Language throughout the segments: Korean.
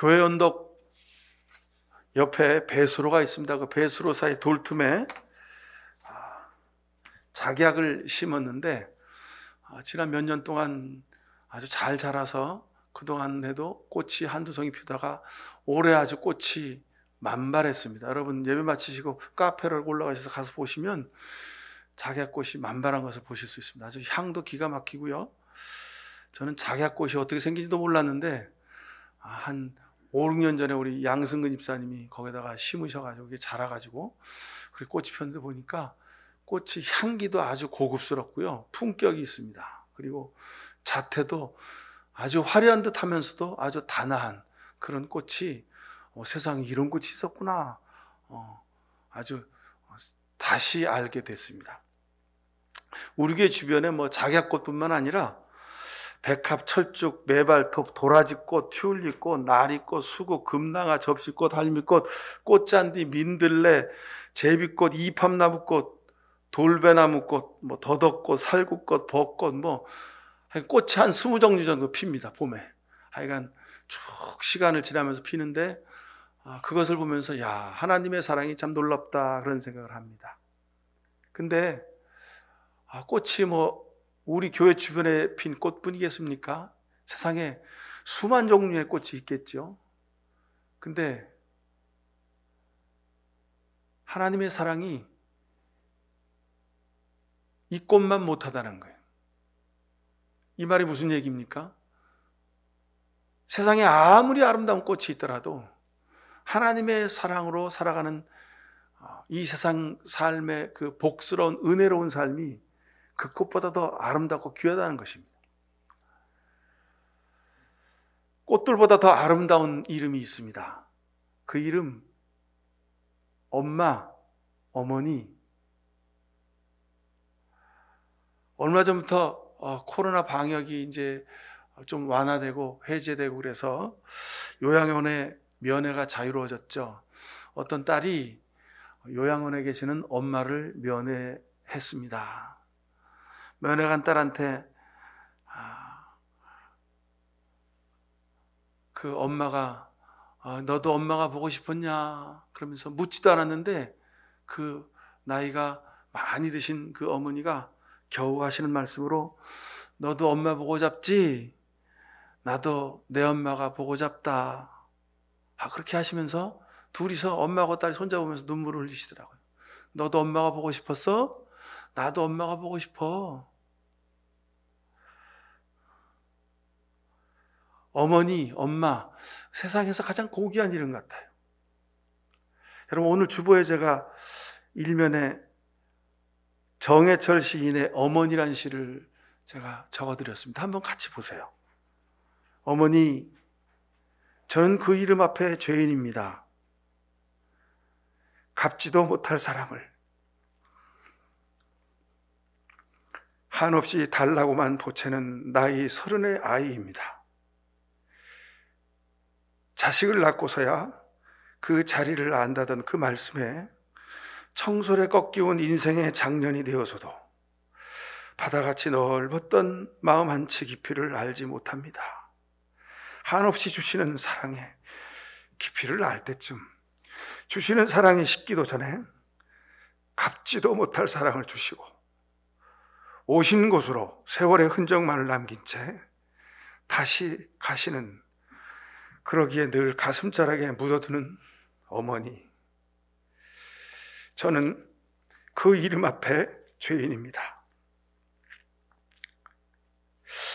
교회 언덕 옆에 배수로가 있습니다. 그 배수로 사이 돌틈에 작약을 심었는데 지난 몇 년 동안 아주 잘 자라서 그동안에도 꽃이 한두 송이 피다가 올해 아주 꽃이 만발했습니다. 여러분 예배 마치시고 카페를 올라가셔서 가서 보시면 작약꽃이 만발한 것을 보실 수 있습니다. 아주 향도 기가 막히고요. 저는 작약꽃이 어떻게 생긴지도 몰랐는데 한 5, 6년 전에 우리 양승근 집사님이 거기다가 심으셔가지고 이게 자라가지고 그리고 꽃이 폈는데 보니까 꽃이 향기도 아주 고급스럽고요. 품격이 있습니다. 그리고 자태도 아주 화려한 듯 하면서도 아주 단아한 그런 꽃이 세상에 이런 꽃이 있었구나. 아주 다시 알게 됐습니다. 우리 교회 주변에 뭐 작약꽃뿐만 아니라 백합, 철쭉, 매발톱, 도라지꽃, 튤립꽃, 나리꽃, 수국, 금낭아, 접시꽃, 할미꽃, 꽃잔디, 민들레, 제비꽃, 이팝나무꽃, 돌배나무꽃, 뭐 더덕꽃, 살구꽃, 벚꽃, 뭐 꽃이 한 20종류 정도 핍니다. 봄에. 하여간 쭉 시간을 지나면서 피는데 그것을 보면서 야, 하나님의 사랑이 참 놀랍다 그런 생각을 합니다. 근데 꽃이 뭐 우리 교회 주변에 핀 꽃뿐이겠습니까? 세상에 수만 종류의 꽃이 있겠죠. 근데 하나님의 사랑이 이 꽃만 못하다는 거예요. 이 말이 무슨 얘기입니까? 세상에 아무리 아름다운 꽃이 있더라도 하나님의 사랑으로 살아가는 이 세상 삶의 그 복스러운 은혜로운 삶이 그 꽃보다 더 아름답고 귀하다는 것입니다. 꽃들보다 더 아름다운 이름이 있습니다. 그 이름 엄마, 어머니. 얼마 전부터 코로나 방역이 이제 좀 완화되고 해제되고 그래서 요양원의 면회가 자유로워졌죠. 어떤 딸이 요양원에 계시는 엄마를 면회했습니다. 면회 간 딸한테 그 엄마가 너도 엄마가 보고 싶었냐 그러면서 묻지도 않았는데 그 나이가 많이 드신 그 어머니가 겨우 하시는 말씀으로 너도 엄마 보고 잡지? 나도 내 엄마가 보고 잡다. 그렇게 하시면서 둘이서 엄마하고 딸이 손잡으면서 눈물을 흘리시더라고요. 너도 엄마가 보고 싶었어? 나도 엄마가 보고 싶어. 어머니, 엄마, 세상에서 가장 고귀한 이름 같아요. 여러분 오늘 주보에 제가 일면에 정해철 시인의 어머니란 시를 제가 적어드렸습니다. 한번 같이 보세요. 어머니, 저는 그 이름 앞에 죄인입니다. 갚지도 못할 사랑을 한없이 달라고만 보채는 나이 30의 아이입니다. 자식을 낳고서야 그 자리를 안다던 그 말씀에 청솔에 꺾이온 인생의 장년이 되어서도 바다같이 넓었던 마음 한치 깊이를 알지 못합니다. 한없이 주시는 사랑의 깊이를 알 때쯤 주시는 사랑이 식기도 전에 갚지도 못할 사랑을 주시고 오신 곳으로 세월의 흔적만을 남긴 채 다시 가시는, 그러기에 늘 가슴자락에 묻어두는 어머니. 저는 그 이름 앞에 죄인입니다.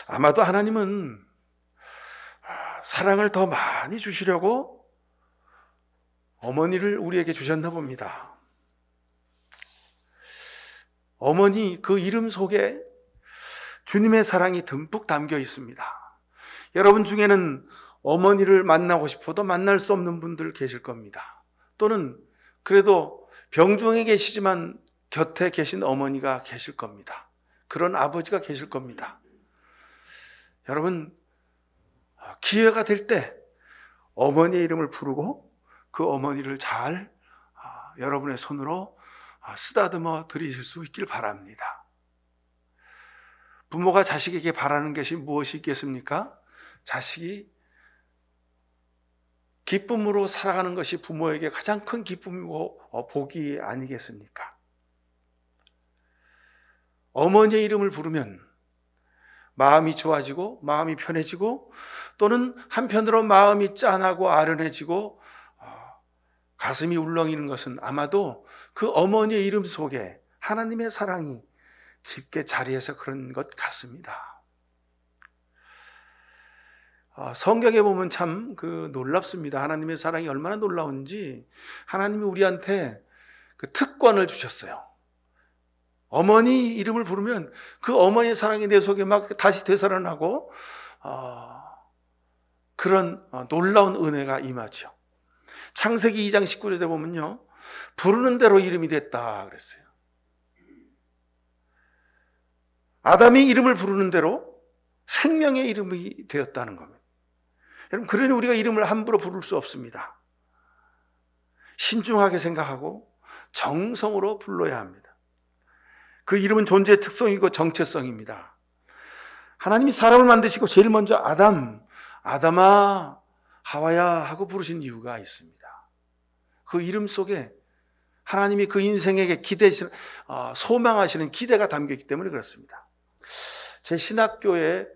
아마도 하나님은 사랑을 더 많이 주시려고 어머니를 우리에게 주셨나 봅니다. 어머니 그 이름 속에 주님의 사랑이 듬뿍 담겨 있습니다. 여러분 중에는 어머니를 만나고 싶어도 만날 수 없는 분들 계실 겁니다. 또는 그래도 병중에 계시지만 곁에 계신 어머니가 계실 겁니다. 그런 아버지가 계실 겁니다. 여러분 기회가 될 때 어머니의 이름을 부르고 그 어머니를 잘 여러분의 손으로 쓰다듬어 드리실 수 있길 바랍니다. 부모가 자식에게 바라는 것이 무엇이 있겠습니까? 자식이 기쁨으로 살아가는 것이 부모에게 가장 큰 기쁨이고 복이 아니겠습니까? 어머니의 이름을 부르면 마음이 좋아지고 마음이 편해지고 또는 한편으로 마음이 짠하고 아련해지고 가슴이 울렁이는 것은 아마도 그 어머니의 이름 속에 하나님의 사랑이 깊게 자리해서 그런 것 같습니다. 성경에 보면 참 놀랍습니다. 하나님의 사랑이 얼마나 놀라운지 하나님이 우리한테 그 특권을 주셨어요. 어머니 이름을 부르면 그 어머니의 사랑이 내 속에 막 다시 되살아나고 그런 놀라운 은혜가 임하죠. 창세기 2장 19절에 보면요, 부르는 대로 이름이 됐다 그랬어요. 아담이 이름을 부르는 대로 생명의 이름이 되었다는 겁니다. 여러분, 그러니 우리가 이름을 함부로 부를 수 없습니다. 신중하게 생각하고 정성으로 불러야 합니다. 그 이름은 존재의 특성이고 정체성입니다. 하나님이 사람을 만드시고 제일 먼저 아담아, 하와야 하고 부르신 이유가 있습니다. 그 이름 속에 하나님이 그 인생에게 소망하시는 기대가 담겨있기 때문에 그렇습니다. 제 신학교에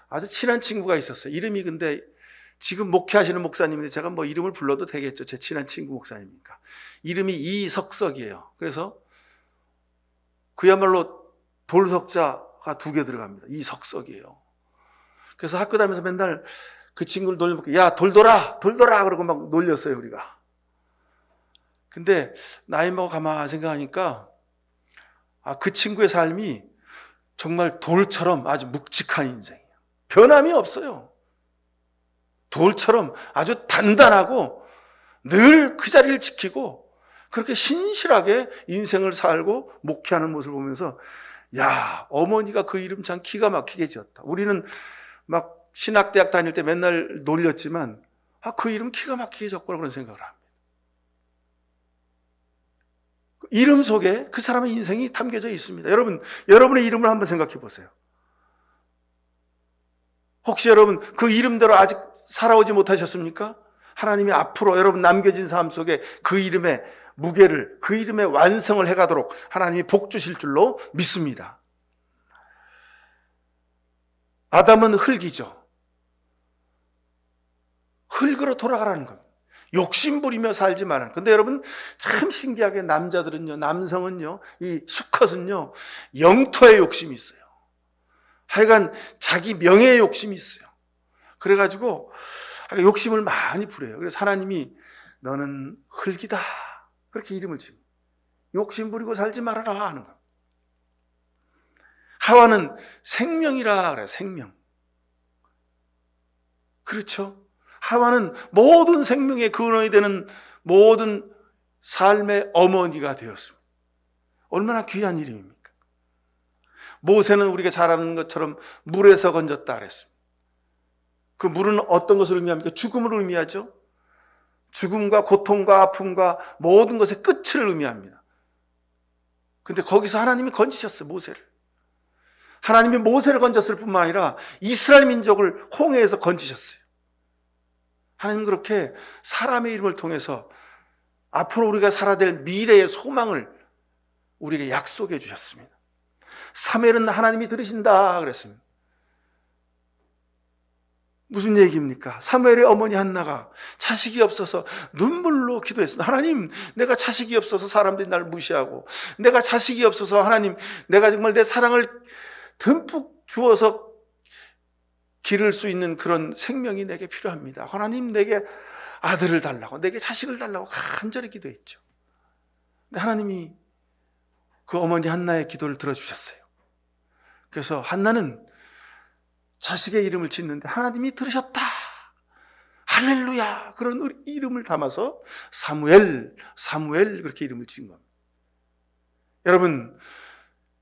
아주 친한 친구가 있었어요. 이름이 근데 지금 목회하시는 목사님인데 제가 뭐 이름을 불러도 되겠죠. 제 친한 친구 목사님이니까. 이름이 이석석이에요. 그래서 그야말로 돌석자가 2개 들어갑니다. 이석석이에요. 그래서 학교 다니면서 맨날 그 친구를 놀려먹고 야 돌돌아 그러고 막 놀렸어요 우리가. 근데 나이 먹어 가만히 생각하니까 그 친구의 삶이 정말 돌처럼 아주 묵직한 인생이에요. 변함이 없어요. 돌처럼 아주 단단하고 늘 그 자리를 지키고 그렇게 신실하게 인생을 살고 목회하는 모습을 보면서 야, 어머니가 그 이름 참 기가 막히게 지었다. 우리는 막 신학대학 다닐 때 맨날 놀렸지만 그 이름 기가 막히게 지었구나 그런 생각을 합니다. 이름 속에 그 사람의 인생이 담겨져 있습니다. 여러분의 이름을 한번 생각해 보세요. 혹시 여러분 그 이름대로 아직 살아오지 못하셨습니까? 하나님이 앞으로 여러분 남겨진 삶 속에 그 이름의 무게를, 그 이름의 완성을 해가도록 하나님이 복 주실 줄로 믿습니다. 아담은 흙이죠. 흙으로 돌아가라는 겁니다. 욕심 부리며 살지 말라는. 근데 여러분 참 신기하게 남성은요, 이 수컷은요, 영토의 욕심이 있어요. 하여간 자기 명예의 욕심이 있어요. 그래가지고 욕심을 많이 부려요. 그래서 하나님이 너는 흙이다 그렇게 이름을 지금 욕심 부리고 살지 말아라 하는 거예요. 하와는 생명이라 그래요. 생명. 그렇죠. 하와는 모든 생명의 근원이 되는 모든 삶의 어머니가 되었습니다. 얼마나 귀한 이름입니까? 모세는 우리가 잘 아는 것처럼 물에서 건졌다 그랬습니다. 그 물은 어떤 것을 의미합니까? 죽음을 의미하죠. 죽음과 고통과 아픔과 모든 것의 끝을 의미합니다. 근데 거기서 하나님이 건지셨어요, 모세를. 하나님이 모세를 건졌을 뿐만 아니라 이스라엘 민족을 홍해에서 건지셨어요. 하나님은 그렇게 사람의 이름을 통해서 앞으로 우리가 살아야 될 미래의 소망을 우리에게 약속해 주셨습니다. 사무엘은 하나님이 들으신다 그랬습니다. 무슨 얘기입니까? 사무엘의 어머니 한나가 자식이 없어서 눈물로 기도했습니다. 하나님, 내가 자식이 없어서 사람들이 날 무시하고, 내가 자식이 없어서 하나님, 내가 정말 내 사랑을 듬뿍 주어서 기를 수 있는 그런 생명이 내게 필요합니다. 하나님, 내게 아들을 달라고, 내게 자식을 달라고 간절히 기도했죠. 근데 하나님이 그 어머니 한나의 기도를 들어주셨어요. 그래서 한나는 자식의 이름을 짓는데 하나님이 들으셨다. 할렐루야. 그런 이름을 담아서 사무엘 그렇게 이름을 지은 겁니다.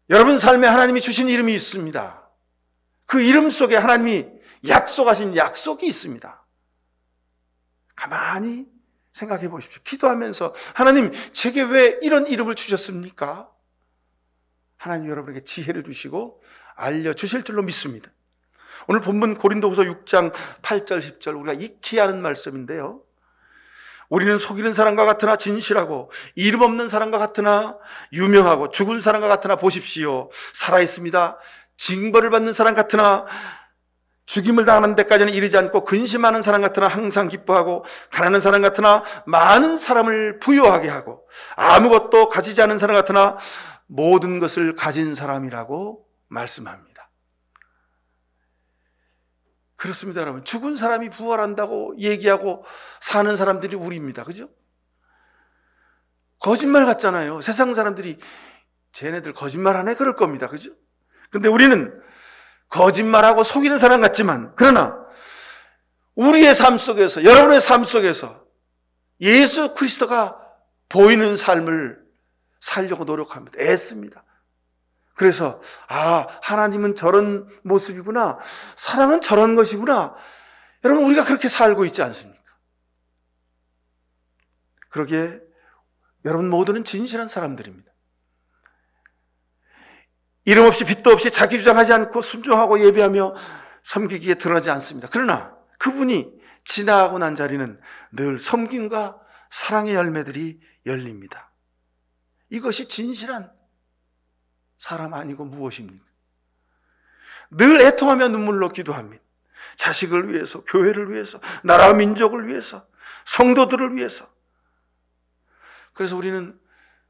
여러분 삶에 하나님이 주신 이름이 있습니다. 그 이름 속에 하나님이 약속하신 약속이 있습니다. 가만히 생각해 보십시오. 기도하면서 하나님, 제게 왜 이런 이름을 주셨습니까? 하나님 여러분에게 지혜를 주시고 알려주실 줄로 믿습니다. 오늘 본문 고린도후서 6장 8절 10절 우리가 익히 하는 말씀인데요. 우리는 속이는 사람과 같으나 진실하고 이름 없는 사람과 같으나 유명하고 죽은 사람과 같으나 보십시오. 살아있습니다. 징벌을 받는 사람 같으나 죽임을 당하는 데까지는 이르지 않고 근심하는 사람 같으나 항상 기뻐하고 가난한 사람 같으나 많은 사람을 부유하게 하고 아무것도 가지지 않은 사람 같으나 모든 것을 가진 사람이라고 말씀합니다. 그렇습니다, 여러분. 죽은 사람이 부활한다고 얘기하고 사는 사람들이 우리입니다. 그죠? 거짓말 같잖아요. 세상 사람들이 쟤네들 거짓말하네 그럴 겁니다. 그죠? 근데 우리는 거짓말하고 속이는 사람 같지만, 그러나 우리의 삶 속에서, 여러분의 삶 속에서 예수 그리스도가 보이는 삶을 살려고 노력합니다. 애씁니다. 그래서 하나님은 저런 모습이구나, 사랑은 저런 것이구나. 여러분, 우리가 그렇게 살고 있지 않습니까? 그러기에 여러분 모두는 진실한 사람들입니다. 이름 없이 빚도 없이 자기 주장하지 않고 순종하고 예배하며 섬기기에 드러나지 않습니다. 그러나 그분이 지나가고 난 자리는 늘 섬김과 사랑의 열매들이 열립니다. 이것이 진실한 사람 아니고 무엇입니까? 늘 애통하며 눈물로 기도합니다. 자식을 위해서, 교회를 위해서, 나라와 민족을 위해서, 성도들을 위해서. 그래서 우리는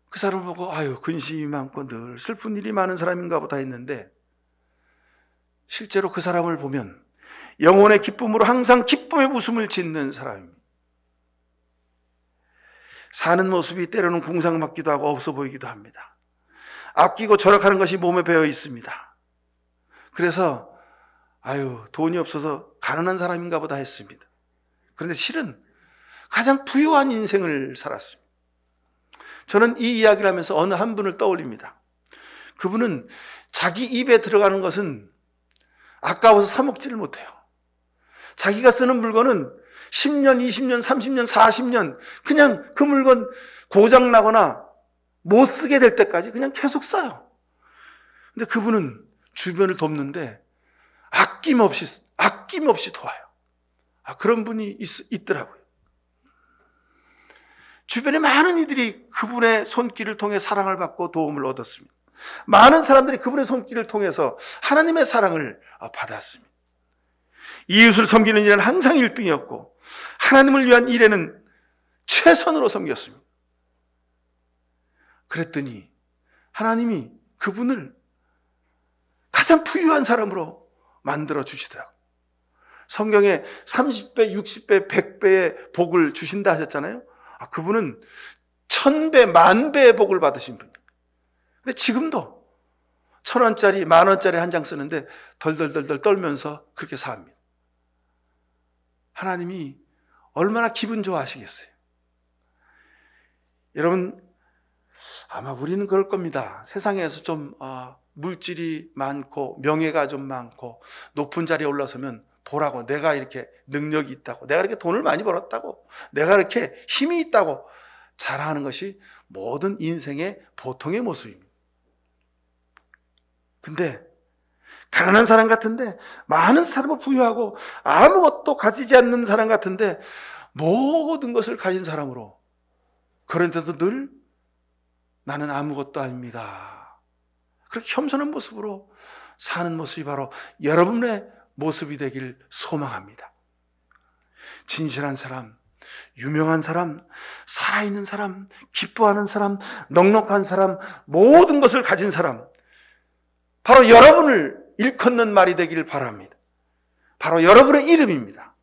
그 사람을 보고 근심이 많고 늘 슬픈 일이 많은 사람인가 보다 했는데, 실제로 그 사람을 보면 영혼의 기쁨으로 항상 기쁨의 웃음을 짓는 사람입니다. 사는 모습이 때로는 궁상맞기도 하고 없어 보이기도 합니다. 아끼고 절약하는 것이 몸에 배어 있습니다. 그래서 돈이 없어서 가난한 사람인가 보다 했습니다. 그런데 실은 가장 부유한 인생을 살았습니다. 저는 이 이야기를 하면서 어느 한 분을 떠올립니다. 그분은 자기 입에 들어가는 것은 아까워서 사 먹지를 못해요. 자기가 쓰는 물건은 10년, 20년, 30년, 40년 그냥 그 물건 고장나거나 못 쓰게 될 때까지 그냥 계속 써요. 근데 그분은 주변을 돕는데 아낌없이 도와요. 그런 분이 있더라고요. 주변에 많은 이들이 그분의 손길을 통해 사랑을 받고 도움을 얻었습니다. 많은 사람들이 그분의 손길을 통해서 하나님의 사랑을 받았습니다. 이웃을 섬기는 일은 항상 1등이었고 하나님을 위한 일에는 최선으로 섬겼습니다. 그랬더니 하나님이 그분을 가장 부유한 사람으로 만들어 주시더라고요. 성경에 30배, 60배, 100배의 복을 주신다 하셨잖아요. 그분은 1000배, 10,000배의 복을 받으신 분이에요. 근데 지금도 1,000원짜리, 10,000원짜리 한 장 쓰는데 덜덜덜덜 떨면서 그렇게 삽니다. 하나님이 얼마나 기분 좋아하시겠어요. 여러분, 아마 우리는 그럴 겁니다. 세상에서 좀 물질이 많고 명예가 좀 많고 높은 자리에 올라서면 보라고, 내가 이렇게 능력이 있다고, 내가 이렇게 돈을 많이 벌었다고, 내가 이렇게 힘이 있다고 자랑하는 것이 모든 인생의 보통의 모습입니다. 근데 가난한 사람 같은데, 많은 사람은 부유하고 아무것도 가지지 않는 사람 같은데 모든 것을 가진 사람으로, 그런데도 늘 나는 아무것도 아닙니다, 그렇게 겸손한 모습으로 사는 모습이 바로 여러분의 모습이 되길 소망합니다. 진실한 사람, 유명한 사람, 살아있는 사람, 기뻐하는 사람, 넉넉한 사람, 모든 것을 가진 사람, 바로 여러분을 일컫는 말이 되길 바랍니다. 바로 여러분의 이름입니다.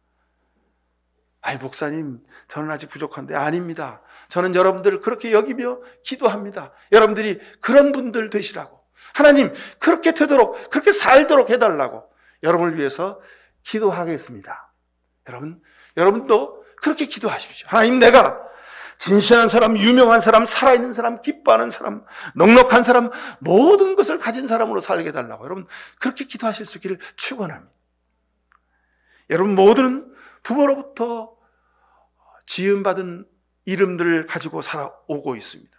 목사님, 저는 아직 부족한데. 아닙니다. 저는 여러분들을 그렇게 여기며 기도합니다. 여러분들이 그런 분들 되시라고, 하나님 그렇게 되도록, 그렇게 살도록 해달라고 여러분을 위해서 기도하겠습니다. 여러분도 그렇게 기도하십시오. 하나님, 내가 진실한 사람, 유명한 사람, 살아있는 사람, 기뻐하는 사람, 넉넉한 사람, 모든 것을 가진 사람으로 살게 해달라고 여러분 그렇게 기도하실 수 있기를 축원합니다. 여러분 모두는 부모로부터 지음받은 이름들을 가지고 살아오고 있습니다.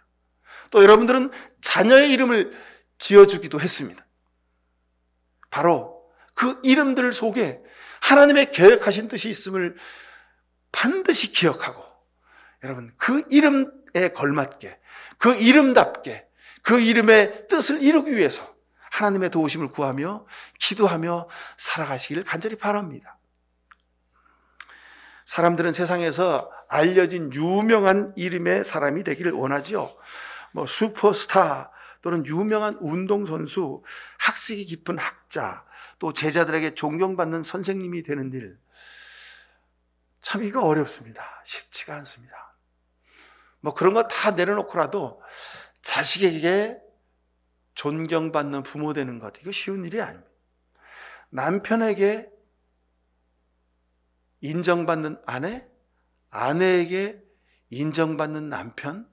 또 여러분들은 자녀의 이름을 지어주기도 했습니다. 바로 그 이름들 속에 하나님의 계획하신 뜻이 있음을 반드시 기억하고 여러분, 그 이름에 걸맞게, 그 이름답게, 그 이름의 뜻을 이루기 위해서 하나님의 도우심을 구하며 기도하며 살아가시기를 간절히 바랍니다. 사람들은 세상에서 알려진 유명한 이름의 사람이 되기를 원하죠. 슈퍼스타 또는 유명한 운동선수, 학식이 깊은 학자, 또 제자들에게 존경받는 선생님이 되는 일, 참 이거 어렵습니다. 쉽지가 않습니다. 그런 거 다 내려놓고라도 자식에게 존경받는 부모 되는 것, 이거 쉬운 일이 아닙니다. 남편에게 인정받는 아내, 아내에게 인정받는 남편,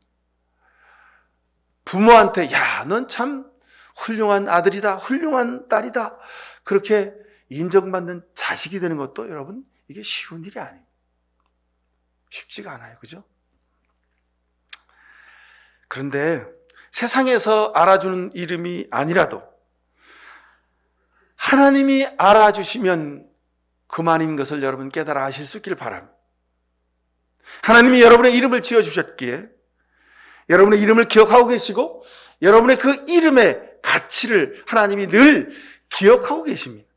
부모한테 야, 넌 참 훌륭한 아들이다, 훌륭한 딸이다, 그렇게 인정받는 자식이 되는 것도 여러분, 이게 쉬운 일이 아니에요. 쉽지가 않아요. 그죠? 그런데 세상에서 알아주는 이름이 아니라도 하나님이 알아주시면 그만인 것을 여러분 깨달아 아실 수 있기를 바랍니다. 하나님이 여러분의 이름을 지어주셨기에 여러분의 이름을 기억하고 계시고 여러분의 그 이름의 가치를 하나님이 늘 기억하고 계십니다.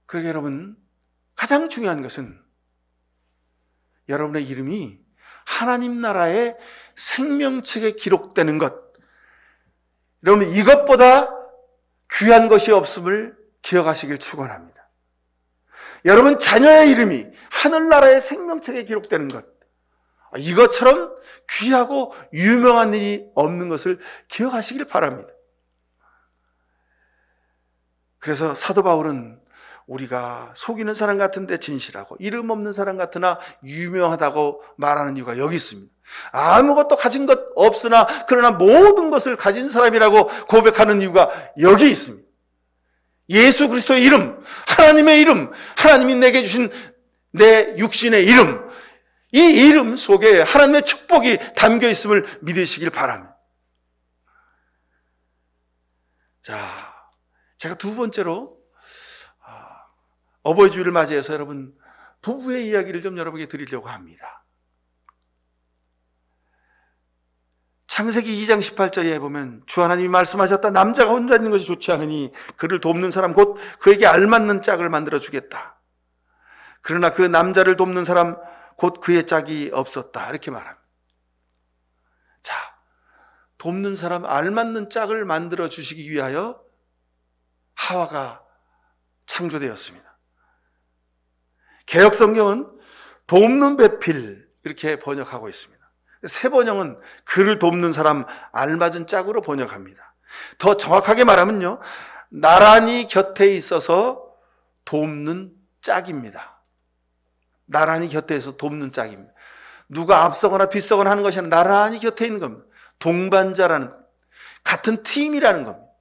그러게 여러분, 가장 중요한 것은 여러분의 이름이 하나님 나라의 생명책에 기록되는 것, 여러분 이것보다 귀한 것이 없음을 기억하시길 축원합니다. 여러분 자녀의 이름이 하늘나라의 생명책에 기록되는 것, 이것처럼 귀하고 유명한 일이 없는 것을 기억하시길 바랍니다. 그래서 사도 바울은 우리가 속이는 사람 같은데 진실하고 이름 없는 사람 같으나 유명하다고 말하는 이유가 여기 있습니다. 아무것도 가진 것 없으나 그러나 모든 것을 가진 사람이라고 고백하는 이유가 여기 있습니다. 예수 그리스도의 이름, 하나님의 이름, 하나님이 내게 주신 내 육신의 이름, 이 이름 속에 하나님의 축복이 담겨 있음을 믿으시길 바랍니다. 자, 제가 두 번째로 어버이 주일을 맞이해서 여러분 부부의 이야기를 좀 여러분에게 드리려고 합니다. 창세기 2장 18절에 보면 주 하나님이 말씀하셨다. 남자가 혼자 있는 것이 좋지 않으니 그를 돕는 사람 곧 그에게 알맞는 짝을 만들어 주겠다. 그러나 그 남자를 돕는 사람 곧 그의 짝이 없었다. 이렇게 말합니다. 자, 돕는 사람, 알맞는 짝을 만들어 주시기 위하여 하와가 창조되었습니다. 개역 성경은 돕는 배필 이렇게 번역하고 있습니다. 새 번역은 그를 돕는 사람, 알맞은 짝으로 번역합니다. 더 정확하게 말하면요, 나란히 곁에 있어서 돕는 짝입니다. 나란히 곁에 있어서 돕는 짝입니다. 누가 앞서거나 뒤서거나 하는 것이 아니라 나란히 곁에 있는 겁니다. 동반자라는, 같은 팀이라는 겁니다.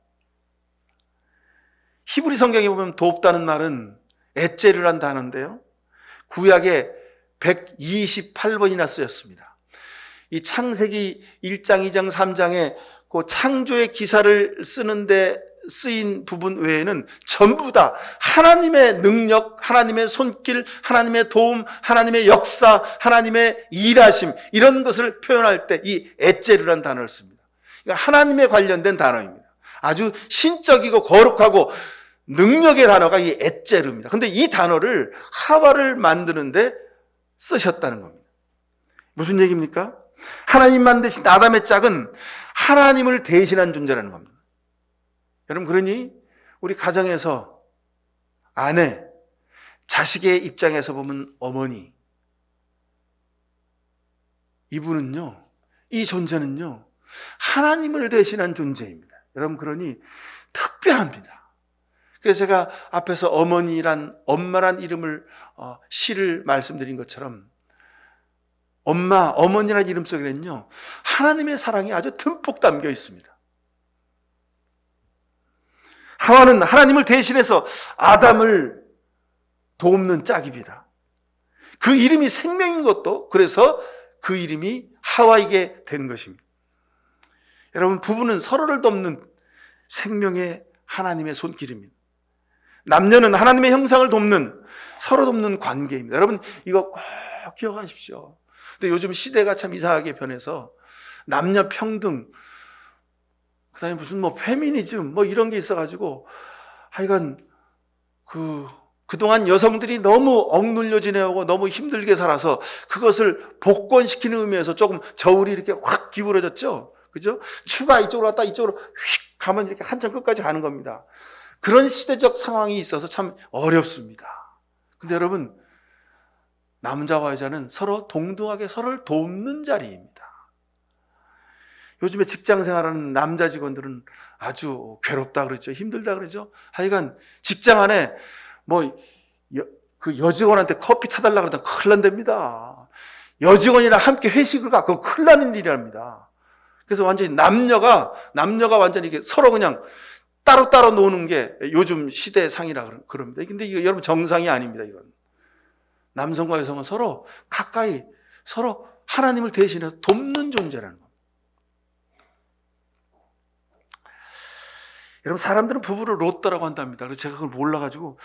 히브리 성경에 보면 돕다는 말은 엣제르란 단어인데요, 구약에 128번이나 쓰였습니다. 이 창세기 1장, 2장, 3장에 그 창조의 기사를 쓰는데 쓰인 부분 외에는 전부 다 하나님의 능력, 하나님의 손길, 하나님의 도움, 하나님의 역사, 하나님의 일하심, 이런 것을 표현할 때 이 엣제르란 단어를 씁니다. 그러니까 하나님에 관련된 단어입니다. 아주 신적이고 거룩하고 능력의 단어가 이 엣제르입니다. 근데 이 단어를 하와를 만드는데 쓰셨다는 겁니다. 무슨 얘기입니까? 하나님 만드신 아담의 짝은 하나님을 대신한 존재라는 겁니다. 여러분, 그러니 우리 가정에서 아내, 자식의 입장에서 보면 어머니, 이분은요, 이 존재는요, 하나님을 대신한 존재입니다. 여러분, 그러니 특별합니다. 그래서 제가 앞에서 엄마란 이름을 시를 말씀드린 것처럼 어머니란 이름 속에는요, 하나님의 사랑이 아주 듬뿍 담겨 있습니다. 하와는 하나님을 대신해서 아담을 돕는 짝입니다. 그 이름이 생명인 것도 그래서 그 이름이 하와이게 된 것입니다. 여러분, 부부는 서로를 돕는 생명의 하나님의 손길입니다. 남녀는 하나님의 형상을 돕는, 서로 돕는 관계입니다. 여러분, 이거 꼭 기억하십시오. 근데 요즘 시대가 참 이상하게 변해서 남녀 평등, 그다음에 무슨 뭐 페미니즘 뭐 이런 게 있어가지고 하여간 그동안 여성들이 너무 억눌려 지내고 너무 힘들게 살아서 그것을 복권시키는 의미에서 조금 저울이 이렇게 확 기울어졌죠. 그죠? 추가 이쪽으로 갔다 이쪽으로 휙 가면 이렇게 한참 끝까지 가는 겁니다. 그런 시대적 상황이 있어서 참 어렵습니다. 근데 여러분, 남자와 여자는 서로 동등하게 서로를 돕는 자리입니다. 요즘에 직장 생활하는 남자 직원들은 아주 괴롭다 그러죠. 힘들다 그러죠. 하여간 직장 안에 뭐 그 여직원한테 커피 타달라 그러다 큰일 난답니다. 여직원이랑 함께 회식을 가, 그거 큰일 나는 일이랍니다. 그래서 완전히 남녀가 완전히 이게 서로 그냥 따로따로 노는 게 요즘 시대상이라 그럽니다. 근데 이거 여러분 정상이 아닙니다, 이건. 남성과 여성은 서로 가까이 서로 하나님을 대신해서 돕는 존재라는 겁니다. 여러분, 사람들은 부부를 로또라고 한답니다. 그래서 제가 그걸 몰라가지고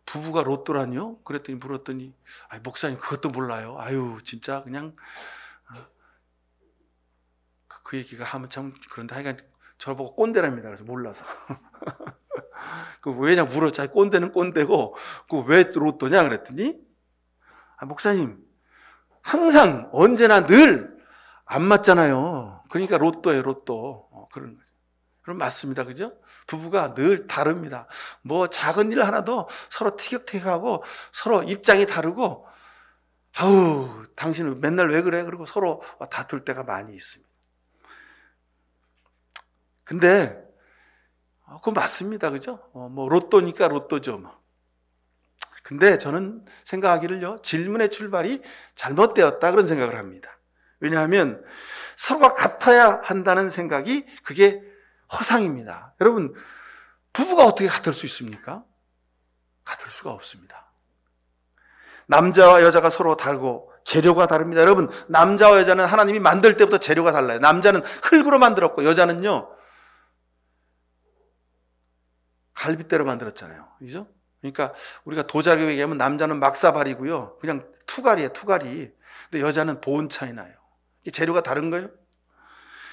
부부가 로또라니요? 그랬더니 물었더니 목사님 그것도 몰라요. 아유 진짜 그냥 그 얘기가 하면 참 그런데 하여간 저보고 꼰대랍니다. 그래서 몰라서 그 왜냐 물었지. 꼰대는 꼰대고 그 왜 로또냐 그랬더니 목사님 항상 언제나 늘 안 맞잖아요. 그러니까 로또예요, 로또. 그런 거죠. 그럼 맞습니다. 그죠? 부부가 늘 다릅니다. 뭐 작은 일 하나도 서로 티격태격하고 서로 입장이 다르고 아우 당신은 맨날 왜 그래? 그리고 서로 다툴 때가 많이 있습니다. 근데 그거 맞습니다. 그죠? 뭐 로또니까 로또죠. 뭐. 근데 저는 생각하기를요, 질문의 출발이 잘못되었다 그런 생각을 합니다. 왜냐하면 서로가 같아야 한다는 생각이 그게 허상입니다. 여러분, 부부가 어떻게 같을 수 있습니까? 같을 수가 없습니다. 남자와 여자가 서로 다르고 재료가 다릅니다. 여러분, 남자와 여자는 하나님이 만들 때부터 재료가 달라요. 남자는 흙으로 만들었고 여자는요 갈빗대로 만들었잖아요. 그죠? 그러니까 우리가 도자기 얘기하면 남자는 막사발이고요, 그냥 투갈이에요, 투갈이. 근데 여자는 보온 차이 나요. 이게 재료가 다른 거예요.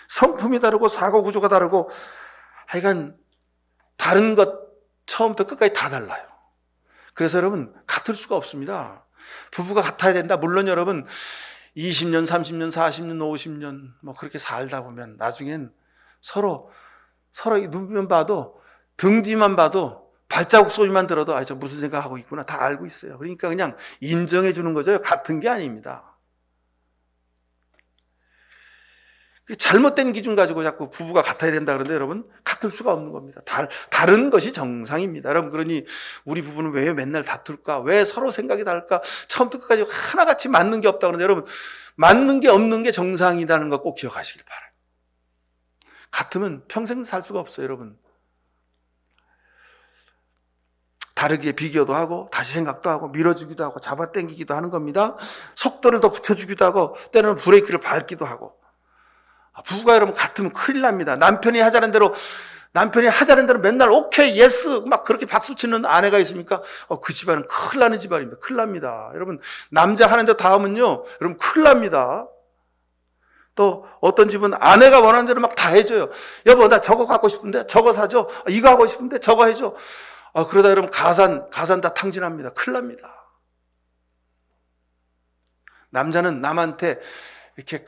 성품이 다르고 사고 구조가 다르고 하여간 다른 것 처음부터 끝까지 다 달라요. 그래서 여러분 같을 수가 없습니다. 부부가 같아야 된다. 물론 여러분 20년, 30년, 40년, 50년 뭐 그렇게 살다 보면 나중엔 서로 눈만 봐도 등 뒤만 봐도 발자국 소리만 들어도 저 무슨 생각하고 있구나 다 알고 있어요. 그러니까 그냥 인정해 주는 거죠. 같은 게 아닙니다. 잘못된 기준 가지고 자꾸 부부가 같아야 된다 그러는데 여러분 같을 수가 없는 겁니다. 다른 것이 정상입니다. 여러분, 그러니 우리 부부는 왜 맨날 다툴까? 왜 서로 생각이 다를까? 처음부터 끝까지 하나같이 맞는 게 없다 그러는데 여러분, 맞는 게 없는 게 정상이라는 거 꼭 기억하시길 바라요. 같으면 평생 살 수가 없어요. 여러분, 다르게 비교도 하고 다시 생각도 하고 밀어주기도 하고 잡아당기기도 하는 겁니다. 속도를 더 붙여주기도 하고 때로는 브레이크를 밟기도 하고. 부부가 여러분 같으면 큰일 납니다. 남편이 하자는 대로 맨날 오케이, 예스 막 그렇게 박수 치는 아내가 있습니까? 그 집안은 큰일 나는 집안입니다. 큰일 납니다. 여러분, 남자 하는 대로 다 하면요 여러분 큰일 납니다. 또 어떤 집은 아내가 원하는 대로 막 다 해줘요. 여보 나 저거 갖고 싶은데 저거 사줘. 이거 하고 싶은데 저거 해줘. 그러다 여러분 가산 다 탕진합니다. 큰일 납니다. 남자는 남한테 이렇게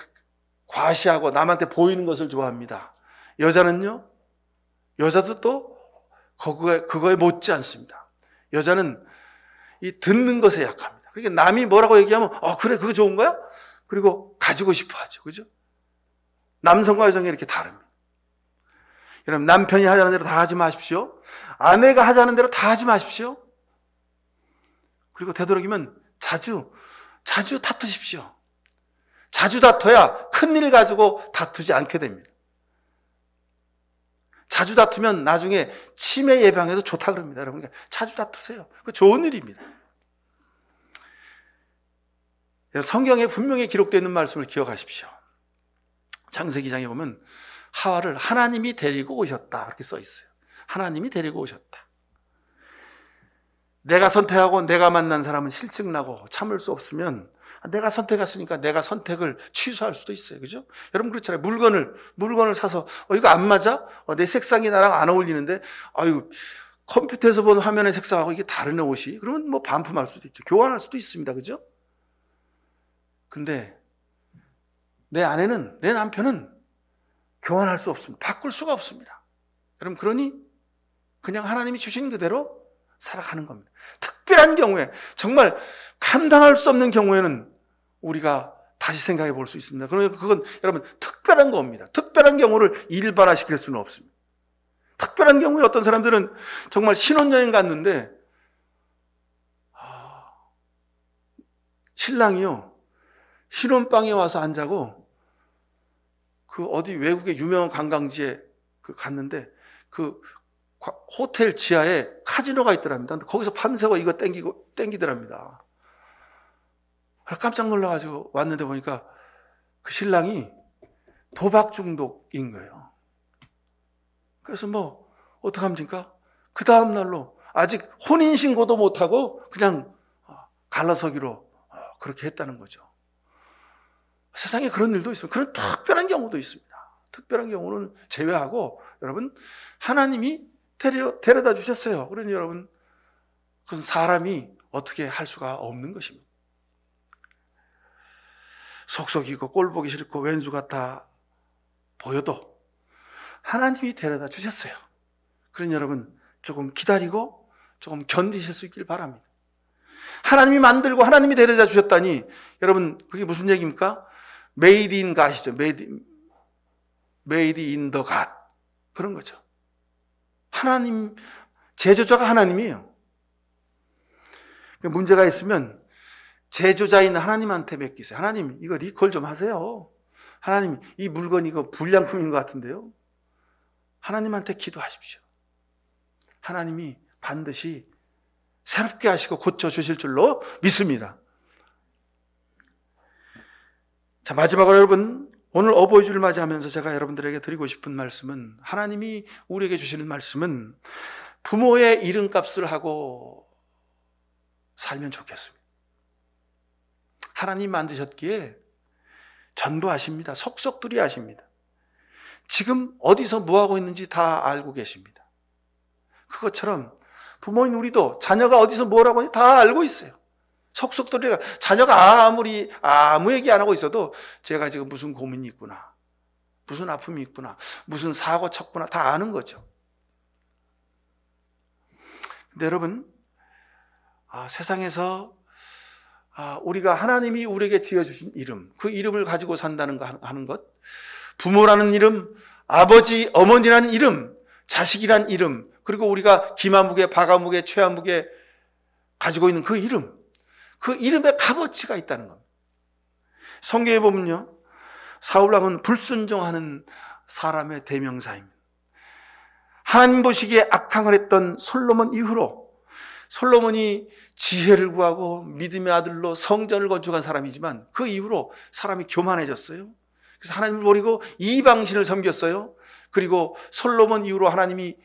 과시하고 남한테 보이는 것을 좋아합니다. 여자는요, 여자도 또 그거에 못지 않습니다. 여자는 이 듣는 것에 약합니다. 그러니까 남이 뭐라고 얘기하면 그래 그거 좋은 거야? 그리고 가지고 싶어 하죠. 그죠? 남성과 여성이 이렇게 다릅니다. 여러분, 남편이 하자는 대로 다 하지 마십시오. 아내가 하자는 대로 다 하지 마십시오. 그리고 되도록이면 자주 다투십시오. 자주 다퉈야 큰일 가지고 다투지 않게 됩니다. 자주 다투면 나중에 치매 예방에도 좋다 그럽니다. 여러분, 자주 다투세요. 그 좋은 일입니다. 성경에 분명히 기록되어 있는 말씀을 기억하십시오. 창세기 장에 보면 하와를 하나님이 데리고 오셨다 이렇게 써 있어요. 하나님이 데리고 오셨다. 내가 선택하고 내가 만난 사람은 실증나고 참을 수 없으면 내가 선택했으니까 내가 선택을 취소할 수도 있어요. 그죠? 여러분 그렇잖아요. 물건을 사서 이거 안 맞아? 내 색상이 나랑 안 어울리는데 아유 컴퓨터에서 본 화면의 색상하고 이게 다른 옷이 그러면 뭐 반품할 수도 있죠. 교환할 수도 있습니다. 그죠? 근데 내 아내는 내 남편은 교환할 수 없습니다. 바꿀 수가 없습니다. 그럼 그러니 그냥 하나님이 주신 그대로 살아가는 겁니다. 특별한 경우에 정말 감당할 수 없는 경우에는 우리가 다시 생각해 볼 수 있습니다. 그러면 그건 여러분 특별한 겁니다. 특별한 경우를 일반화시킬 수는 없습니다. 특별한 경우에 어떤 사람들은 정말 신혼여행 갔는데 신랑이요 신혼방에 와서 안 자고 그 어디 외국의 유명한 관광지에 갔는데 그 호텔 지하에 카지노가 있더랍니다. 근데 거기서 밤새고 이거 땡기더랍니다. 깜짝 놀라가지고 왔는데 보니까 그 신랑이 도박 중독인 거예요. 그래서 뭐 어떡합니까? 그 다음 날로 아직 혼인신고도 못하고 그냥 갈라서기로 그렇게 했다는 거죠. 세상에 그런 일도 있습니다. 그런 특별한 경우도 있습니다. 특별한 경우는 제외하고 여러분 하나님이 데려다 주셨어요. 그러니 여러분 그것은 사람이 어떻게 할 수가 없는 것입니다. 속썩이고 꼴보기 싫고 왼수 같아 보여도 하나님이 데려다 주셨어요. 그러니 여러분 조금 기다리고 조금 견디실 수 있길 바랍니다. 하나님이 만들고 하나님이 데려다 주셨다니 여러분 그게 무슨 얘기입니까? Made in God이죠. Made in the God. 그런 거죠. 하나님, 제조자가 하나님이에요. 문제가 있으면 제조자인 하나님한테 맡기세요. 하나님, 이거 리콜 좀 하세요. 하나님, 이 물건 이거 불량품인 것 같은데요. 하나님한테 기도하십시오. 하나님이 반드시 새롭게 하시고 고쳐주실 줄로 믿습니다. 자, 마지막으로 여러분, 오늘 어버이주를 맞이하면서 제가 여러분들에게 드리고 싶은 말씀은 하나님이 우리에게 주시는 말씀은 부모의 이름값을 하고 살면 좋겠습니다. 하나님 만드셨기에 전부 아십니다. 속속들이 아십니다. 지금 어디서 뭐하고 있는지 다 알고 계십니다. 그것처럼 부모인 우리도 자녀가 어디서 뭐라고 하는지 다 알고 있어요. 속속들이가 자녀가 아무 얘기 안 하고 있어도 제가 지금 무슨 고민이 있구나, 무슨 아픔이 있구나, 무슨 사고 쳤구나 다 아는 거죠. 근데 여러분 세상에서 우리가 하나님이 우리에게 지어주신 이름, 그 이름을 가지고 산다는 거 하는 것, 부모라는 이름, 아버지, 어머니라는 이름, 자식이란 이름, 그리고 우리가 기마무게, 바가무게, 최하무게 가지고 있는 그 이름, 그 이름에 값어치가 있다는 겁니다. 성경에 보면요, 사울왕은 불순종하는 사람의 대명사입니다. 하나님 보시기에 악행을 했던 솔로몬 이후로 솔로몬이 지혜를 구하고 믿음의 아들로 성전을 건축한 사람이지만 그 이후로 사람이 교만해졌어요. 그래서 하나님을 버리고 이방신을 섬겼어요. 그리고 솔로몬 이후로 하나님이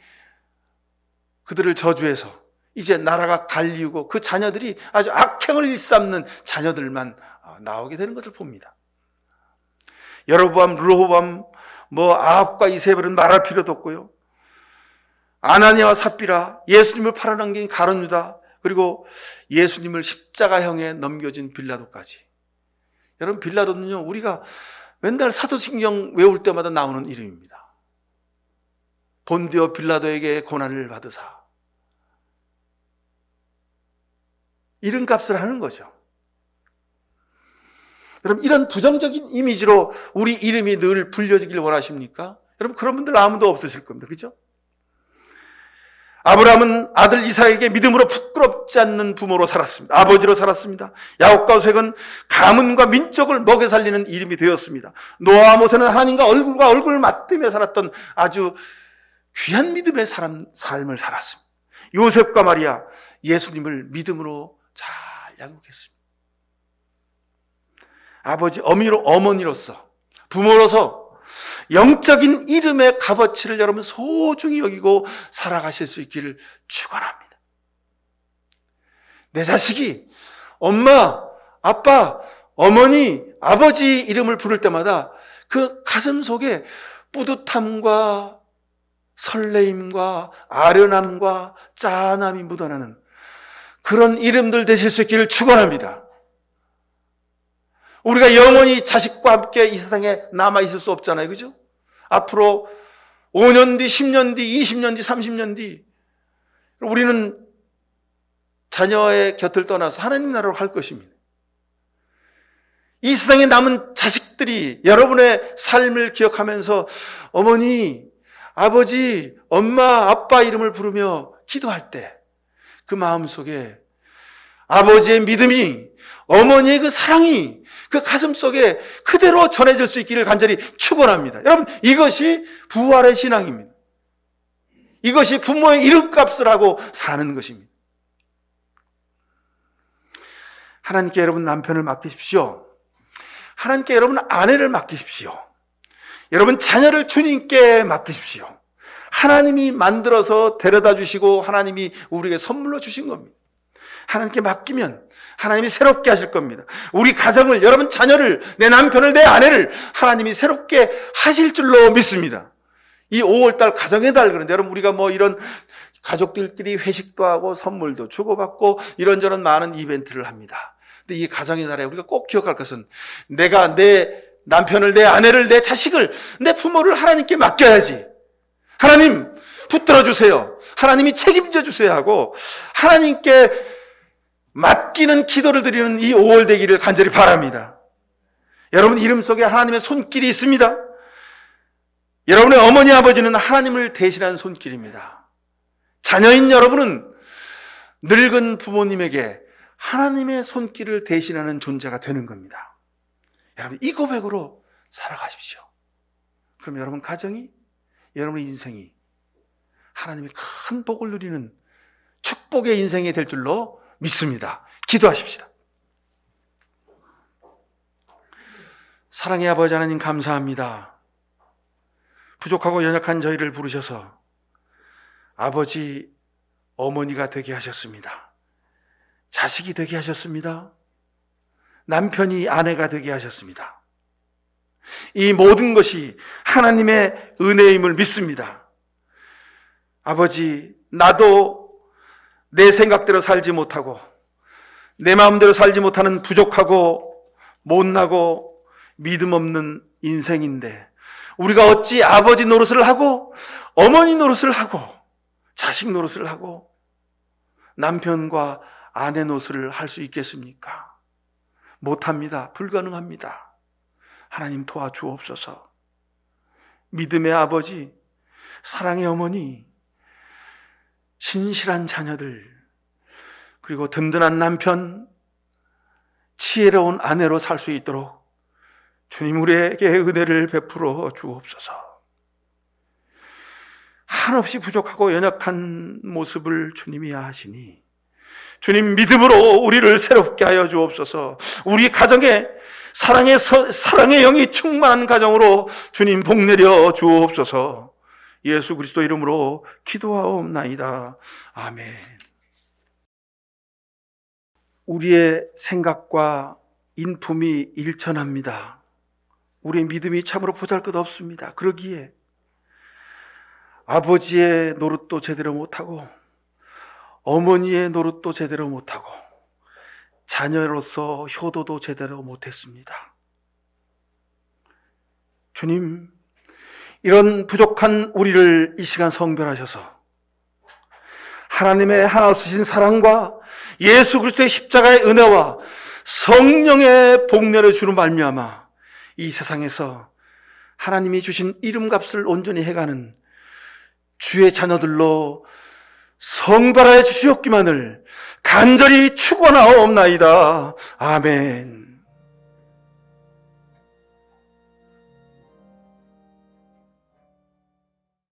그들을 저주해서 이제 나라가 갈리우고 그 자녀들이 아주 악행을 일삼는 자녀들만 나오게 되는 것을 봅니다. 여로보암, 르호보암, 아합과 이세벨은 말할 필요도 없고요. 아나니아와 삽비라, 예수님을 팔아넘긴 가룟 유다, 그리고 예수님을 십자가형에 넘겨진 빌라도까지. 여러분 빌라도는요 우리가 맨날 사도신경 외울 때마다 나오는 이름입니다. 본디오 빌라도에게 고난을 받으사. 이름값을 하는 거죠. 여러분 이런 부정적인 이미지로 우리 이름이 늘 불려지길 원하십니까? 여러분 그런 분들 아무도 없으실 겁니다. 그렇죠? 아브라함은 아들 이삭에게 믿음으로 부끄럽지 않는 부모로 살았습니다. 아버지로 살았습니다. 야곱과 요셉은 가문과 민족을 먹여 살리는 이름이 되었습니다. 노아와 모세는 하나님과 얼굴과 얼굴을 맞대며 살았던 아주 귀한 믿음의 삶을 살았습니다. 요셉과 마리아, 예수님을 믿음으로 잘 양육했습니다. 아버지, 어머니로서, 부모로서 영적인 이름의 값어치를 여러분 소중히 여기고 살아가실 수 있기를 축원합니다. 내 자식이 엄마, 아빠 어머니, 아버지 이름을 부를 때마다 그 가슴 속에 뿌듯함과 설레임과 아련함과 짠함이 묻어나는 그런 이름들 되실 수 있기를 축원합니다. 우리가 영원히 자식과 함께 이 세상에 남아있을 수 없잖아요. 그죠? 앞으로 5년 뒤, 10년 뒤, 20년 뒤, 30년 뒤 우리는 자녀의 곁을 떠나서 하나님 나라로 갈 것입니다. 이 세상에 남은 자식들이 여러분의 삶을 기억하면서 어머니, 아버지, 엄마, 아빠 이름을 부르며 기도할 때 그 마음속에 아버지의 믿음이, 어머니의 그 사랑이 그 가슴 속에 그대로 전해질 수 있기를 간절히 축원합니다. 여러분, 이것이 부활의 신앙입니다. 이것이 부모의 이름값을 하고 사는 것입니다. 하나님께 여러분 남편을 맡기십시오. 하나님께 여러분 아내를 맡기십시오. 여러분 자녀를 주님께 맡기십시오. 하나님이 만들어서 데려다 주시고 하나님이 우리에게 선물로 주신 겁니다. 하나님께 맡기면 하나님이 새롭게 하실 겁니다. 우리 가정을, 여러분 자녀를, 내 남편을, 내 아내를 하나님이 새롭게 하실 줄로 믿습니다. 이 5월달 가정의 달, 그런데 여러분 우리가 뭐 이런 가족들끼리 회식도 하고 선물도 주고받고 이런저런 많은 이벤트를 합니다. 근데 이 가정의 달에 우리가 꼭 기억할 것은 내가 내 남편을, 내 아내를, 내 자식을, 내 부모를 하나님께 맡겨야지. 하나님 붙들어 주세요. 하나님이 책임져 주세요 하고 하나님께 맡기는 기도를 드리는 이 5월 되기를 간절히 바랍니다. 여러분 이름 속에 하나님의 손길이 있습니다. 여러분의 어머니 아버지는 하나님을 대신한 손길입니다. 자녀인 여러분은 늙은 부모님에게 하나님의 손길을 대신하는 존재가 되는 겁니다. 여러분 이 고백으로 살아가십시오. 그럼 여러분 가정이, 여러분의 인생이 하나님의 큰 복을 누리는 축복의 인생이 될 줄로 믿습니다. 기도하십시다. 사랑의 아버지 하나님 감사합니다. 부족하고 연약한 저희를 부르셔서 아버지, 어머니가 되게 하셨습니다. 자식이 되게 하셨습니다. 남편이 아내가 되게 하셨습니다. 이 모든 것이 하나님의 은혜임을 믿습니다. 아버지, 나도 내 생각대로 살지 못하고 내 마음대로 살지 못하는 부족하고 못나고 믿음 없는 인생인데 우리가 어찌 아버지 노릇을 하고 어머니 노릇을 하고 자식 노릇을 하고 남편과 아내 노릇을 할 수 있겠습니까? 못합니다. 불가능합니다. 하나님 도와주옵소서. 믿음의 아버지, 사랑의 어머니, 신실한 자녀들, 그리고 든든한 남편, 지혜로운 아내로 살 수 있도록 주님 우리에게 은혜를 베풀어 주옵소서. 한없이 부족하고 연약한 모습을 주님이 아시니 주님 믿음으로 우리를 새롭게 하여 주옵소서. 우리 가정에 사랑의 영이 충만한 가정으로 주님 복내려 주옵소서. 예수 그리스도 이름으로 기도하옵나이다. 아멘. 우리의 생각과 인품이 일천합니다. 우리의 믿음이 참으로 보잘것없습니다. 그러기에 아버지의 노릇도 제대로 못하고 어머니의 노릇도 제대로 못하고 자녀로서 효도도 제대로 못했습니다. 주님, 이런 부족한 우리를 이 시간 성별하셔서 하나님의 하나 없으신 사랑과 예수 그리스도의 십자가의 은혜와 성령의 복내를 주로 말미암아 이 세상에서 하나님이 주신 이름값을 온전히 해가는 주의 자녀들로 성발하여 주시옵기만을 간절히 축원하옵나이다. 아멘.